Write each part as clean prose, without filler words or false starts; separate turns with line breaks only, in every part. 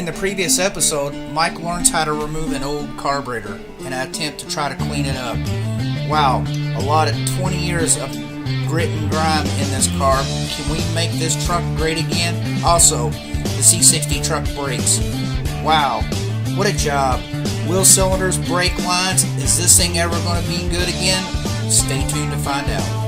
In the previous episode, Mike learns how to remove an old carburetor in an attempt to try to clean it up. Wow, a lot of 20 years of grit and grime in this car. Can we make this truck great again? Also, the C60 truck brakes. Wow, what a job. Wheel cylinders, brake lines, is this thing ever going to be good again? Stay tuned to find out.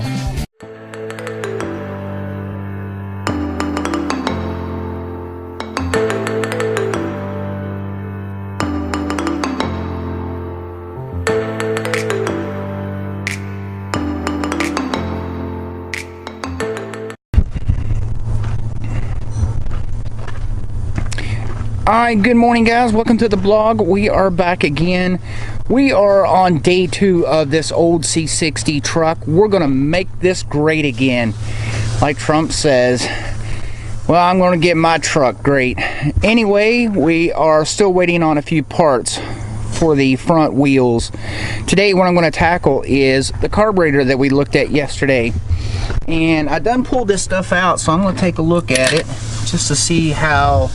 Alright, good morning guys, welcome to the blog. We are back again. We are on day 2 of this old C60 truck. We're gonna make this great again. Like Trump says, well, I'm gonna get my truck great. Anyway, we are still waiting on a few parts for the front wheels. Today what I'm gonna tackle is the carburetor that we looked at yesterday. And I done pulled this stuff out, so I'm gonna take a look at it just to see how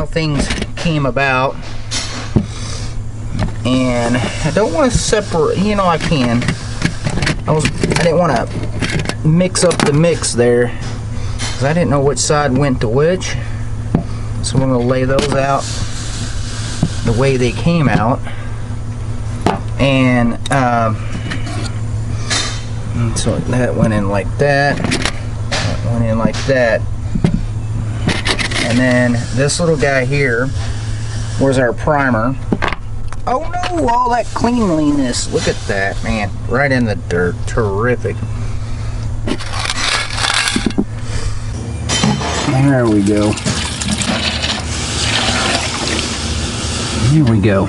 things came about. And I don't want to separate, you know, I can. I didn't want to mix up the mix there because I didn't know which side went to which. So I'm going to lay those out the way they came out. And so that went in like that. That went in like that. And then this little guy here was our primer. Oh no, all that cleanliness. Look at that, man. Right in the dirt. Terrific. There we go. Here we go.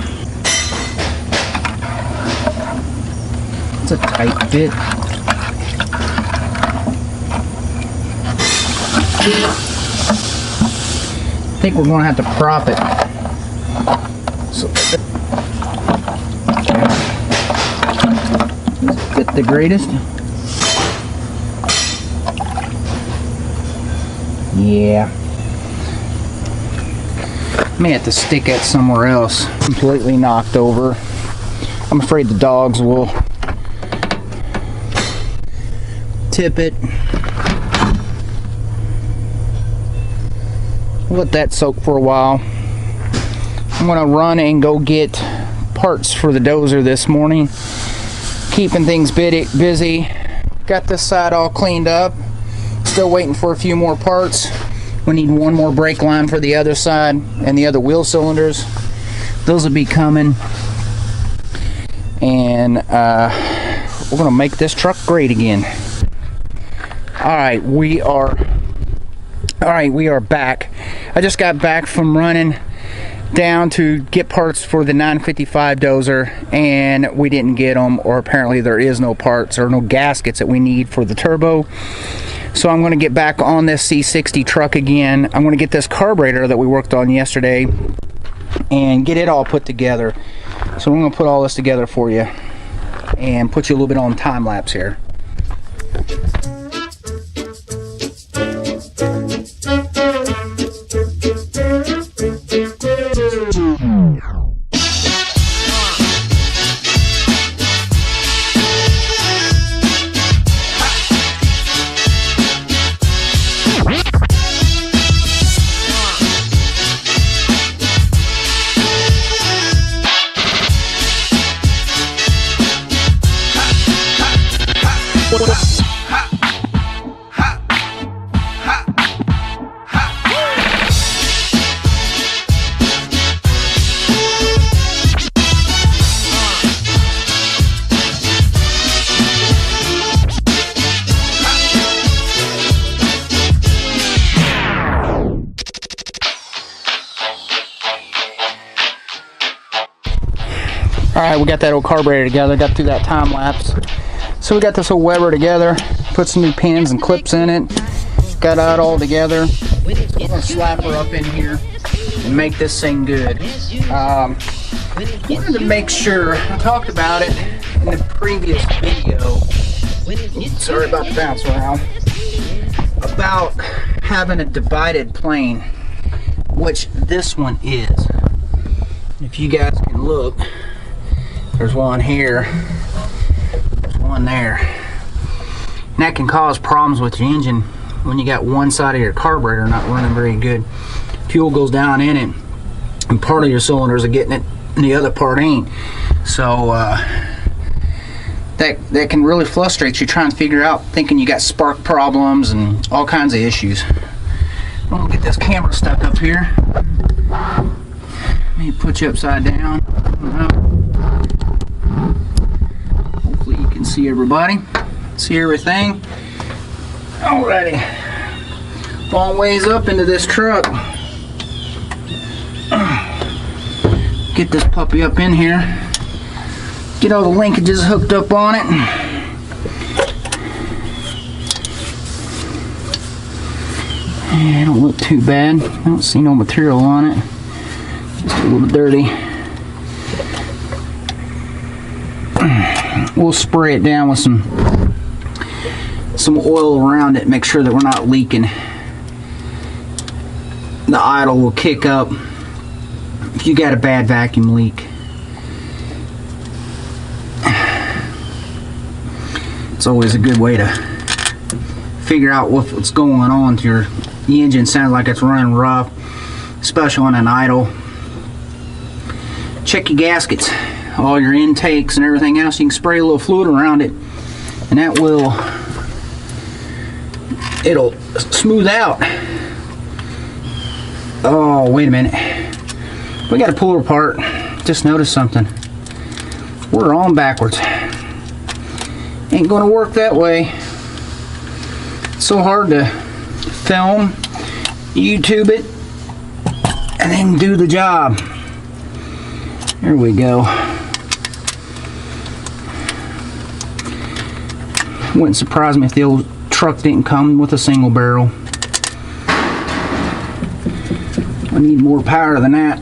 It's a tight fit. I think we're going to have to prop it. So, fit the greatest. Yeah. May have to stick it somewhere else. Completely knocked over. I'm afraid the dogs will tip it. Let that soak for a while. I'm gonna run and go get parts for the dozer this morning. Keeping things busy. Got this side all cleaned up. Still waiting for a few more parts. We need one more brake line for the other side and the other wheel cylinders. Those will be coming. And we're gonna make this truck great again. Alright, we are back. I just got back from running down to get parts for the 955 dozer, and we didn't get them, or apparently there is no parts or no gaskets that we need for the turbo. So I'm going to get back on this C60 truck again. I'm going to get this carburetor that we worked on yesterday and get it all put together. So I'm going to put all this together for you and put you a little bit on time lapse here. Alright, we got that old carburetor together, got through that time lapse. So we got this old Weber together, put some new pins and clips in it, got it all together. I'm going to slap her up in here and make this thing good. Wanted to make sure, I talked about it in the previous video, sorry about the bounce around, about having a divided plane. which this one is. If you guys can look, there's one here, there's one there. And that can cause problems with your engine when you got one side of your carburetor not running very good. Fuel goes down in it, and part of your cylinders are getting it, and the other part ain't. So that can really frustrate you trying to figure out, thinking you got spark problems and all kinds of issues. I'm gonna get this camera stuck up here. Let me put you upside down. Hopefully you can see everybody, see everything. Alrighty, long ways up into this truck. Get this puppy up in here. Get all the linkages hooked up on it. Yeah, don't look too bad. I don't see no material on it. Just a little dirty. We'll spray it down with some oil around it. Make sure that we're not leaking. The idle will kick up if you got a bad vacuum leak. It's always a good way to figure out what's going on to your engine. Sounds like it's running rough, especially on an idle. Check your gaskets, all your intakes and everything else. You can spray a little fluid around it, and that it'll smooth out. Oh, wait a minute. We got to pull her apart. Just noticed something. We're on backwards. Ain't gonna work that way. It's so hard to film, YouTube it, and then do the job. Here we go. Wouldn't surprise me if the old truck didn't come with a single barrel. We need more power than that.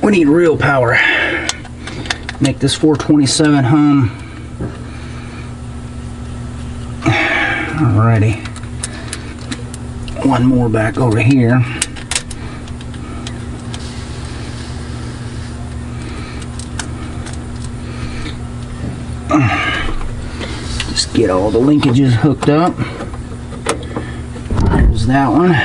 We need real power. Make this 427 hum. Alrighty. One more back over here. Just get all the linkages hooked up. There's that one.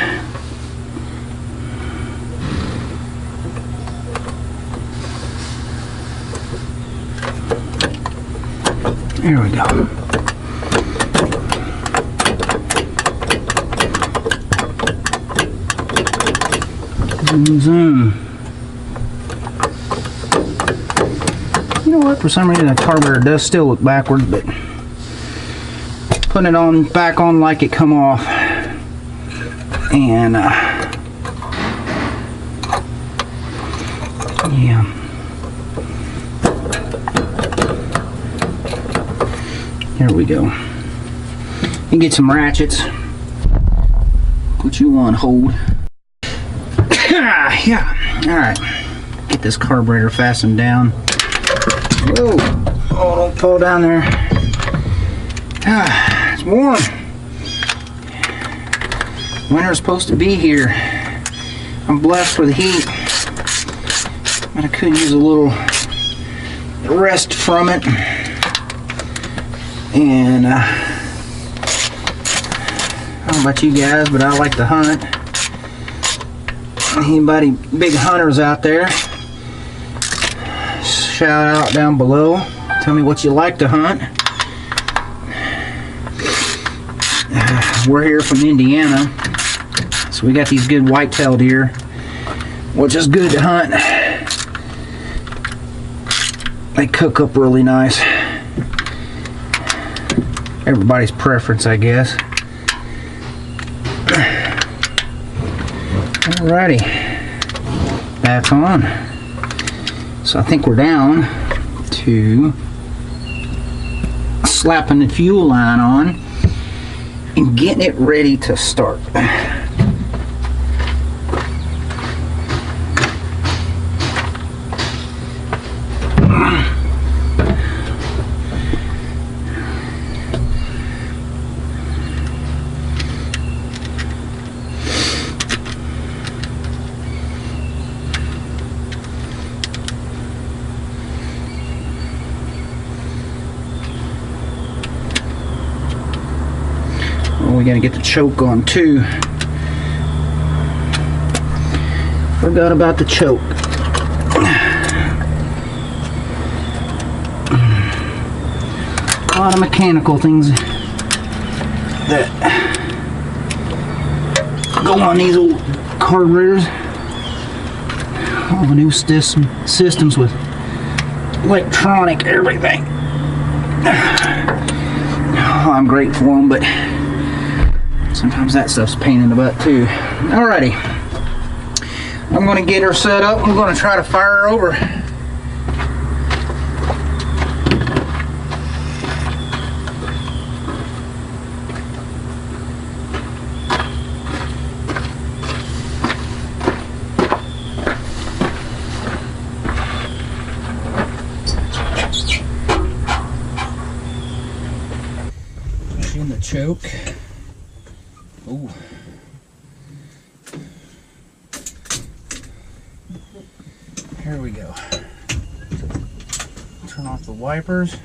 There we go. Zoom, zoom. You know what? For some reason, the carburetor does still look backwards, but putting it back on like it come off, and yeah. There we go. And get some ratchets. Put you on hold. Yeah. Alright. Get this carburetor fastened down. Whoa. Oh, don't fall down there. It's warm. Winter's supposed to be here. I'm blessed for the heat. But I could use a little rest from it. And I don't know about you guys, but I like to hunt. Anybody big hunters out there, shout out down below. Tell me what you like to hunt. We're here from Indiana, so we got these good white-tailed deer, which is good to hunt. They cook up really nice. Everybody's preference, I guess. Alrighty, back on. So I think we're down to slapping the fuel line on and getting it ready to start. we gotta get the choke on too. Forgot about the choke. A lot of mechanical things that go on these old carburetors. All the new systems with electronic everything. Oh, I'm great for them, but sometimes that stuff's a pain in the butt too. Alrighty, I'm gonna get her set up. I'm gonna try to fire her over. In the choke. Ooh. Here we go. Turn off the wipers.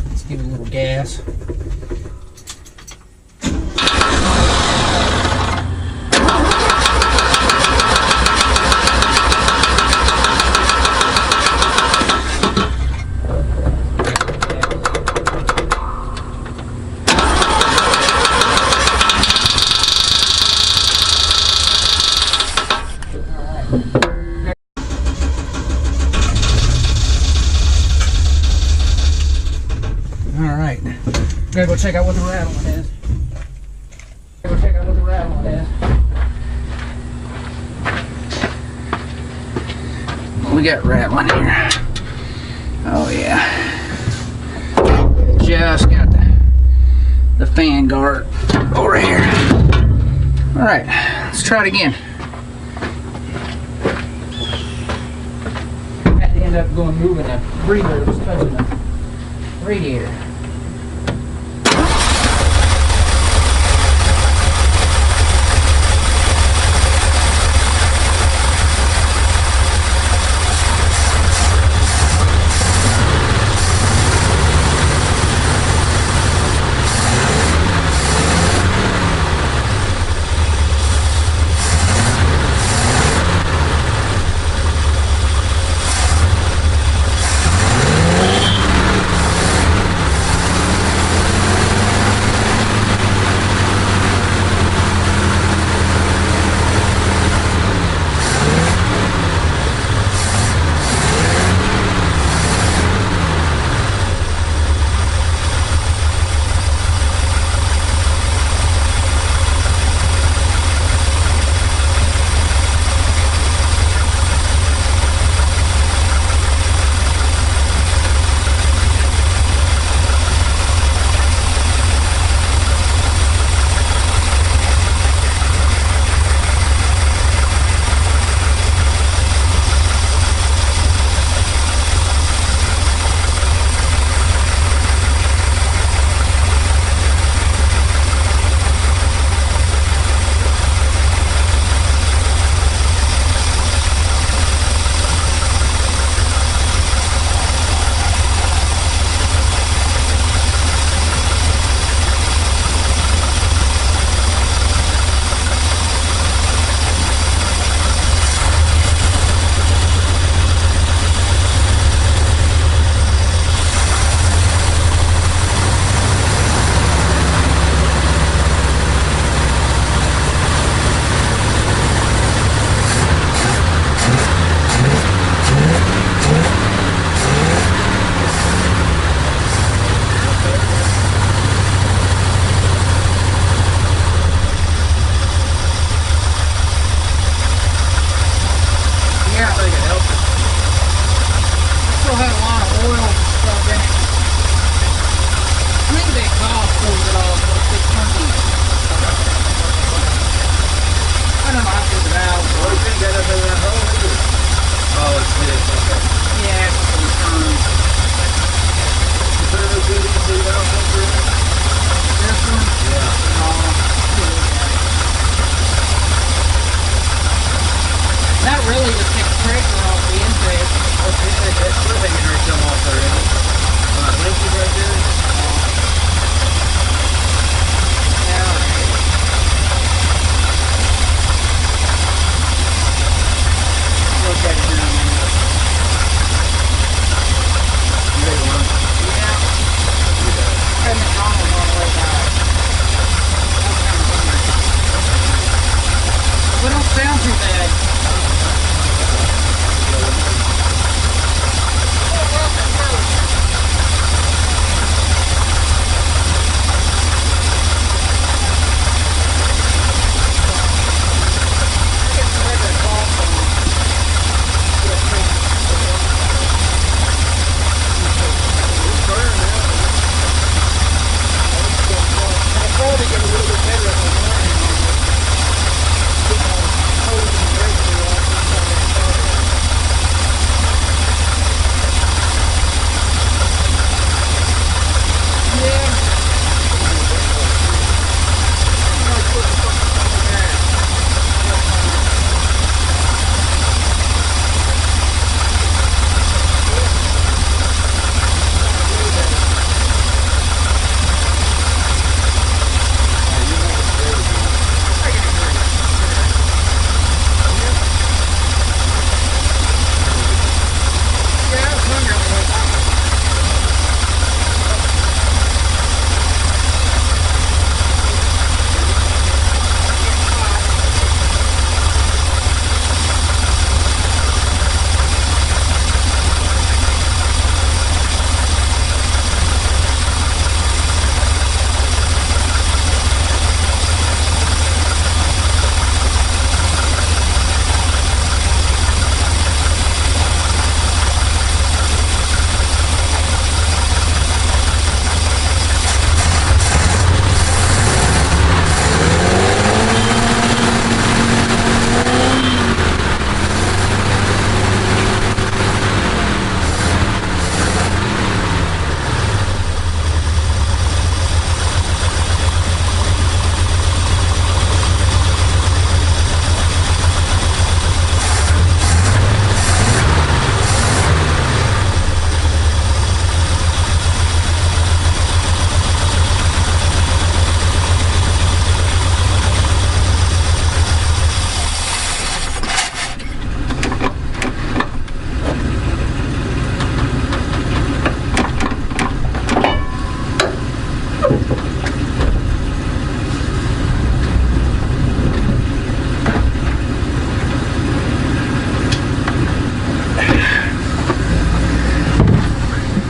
Let's give it a little gas. Alright, gotta go check out what the rattling is. Go check out what the rattling is. We got rattling here. Oh yeah. Just got the fan guard over here. Alright, let's try it again. Had to end up going moving the breather that was touching the radiator.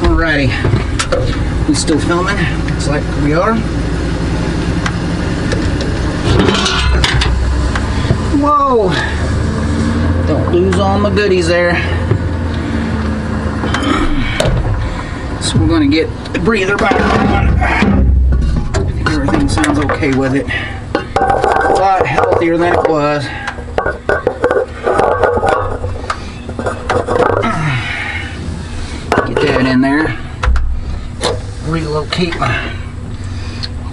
Alrighty, we still filming? Looks like we are. Whoa! Don't lose all my goodies there. So we're gonna get the breather back on. I think everything sounds okay with it. A lot healthier than it was. Get that in there. Relocate my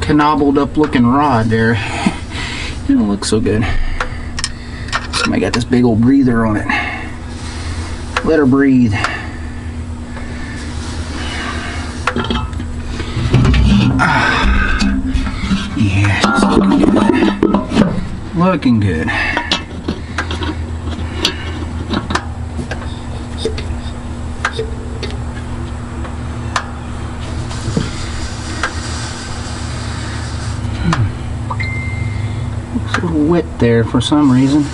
knobbled up looking rod there. It don't look so good. I got this big old breather on it. Let her breathe. Yeah, it's looking good. Looking good. Looks a little wet there for some reason.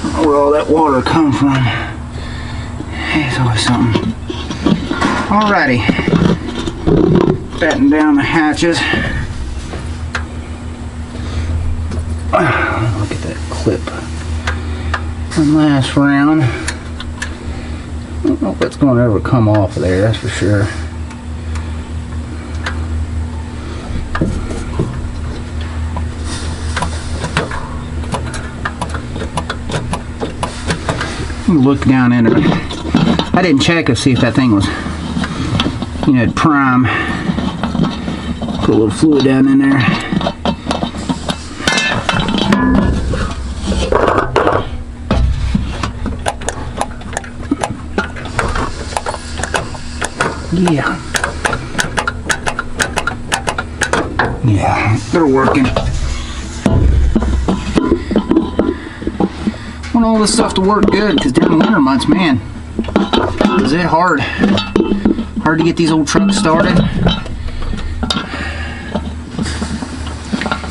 I don't know where all that water come from. It's always something. Alrighty. Batten down the hatches. Look at that clip. One last round. I don't know if that's going to ever come off of there, that's for sure. Look down in it. I didn't check to see if that thing was, you know, prime. Put a little fluid down in there. Yeah. Yeah, they're working. I want all this stuff to work good, because during the winter months, man, is it hard. Hard to get these old trucks started.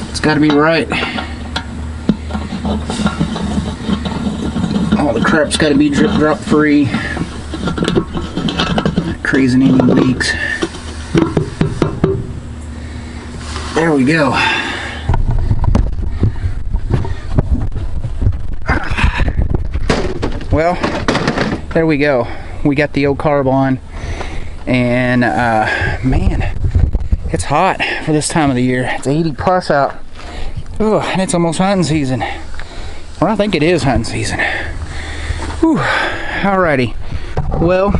It's got to be right. All the crap's got to be drip drop free. Crazy any leaks. There we go. Well, there we go. We got the old carb on, and man, it's hot for this time of the year. It's 80 plus out. Oh, and it's almost hunting season. Well, I think it is hunting season. Whew. Alrighty. Well,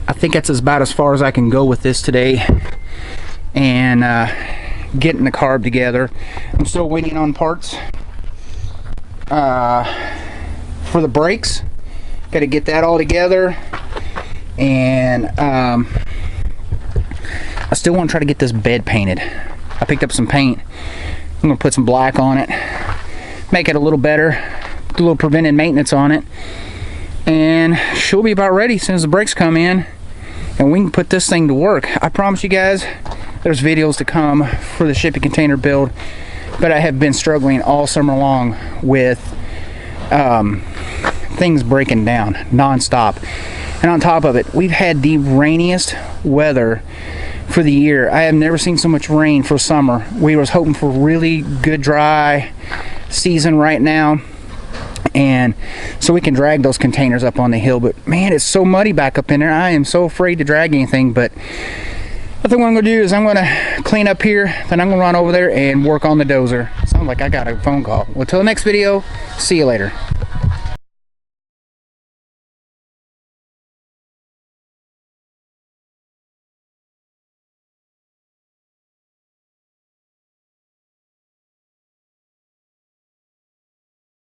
I think that's about as far as I can go with this today. And getting the carb together. I'm still waiting on parts for the brakes. Got to get that all together, and I still want to try to get this bed painted. I picked up some paint. I'm gonna put some black on it, make it a little better, do a little preventive maintenance on it, and she'll be about ready as soon as the brakes come in, and we can put this thing to work. I promise you guys, there's videos to come for the shipping container build, but I have been struggling all summer long with things breaking down non-stop. And on top of it, we've had the rainiest weather for the year. I have never seen so much rain for summer. We was hoping for really good dry season right now, and so we can drag those containers up on the hill. But man, it's so muddy back up in there. I am so afraid to drag anything. But I think what I'm gonna do is I'm gonna clean up here, then I'm gonna run over there and work on the dozer. Sounds like I got a phone call. Well, till the next video, see you later.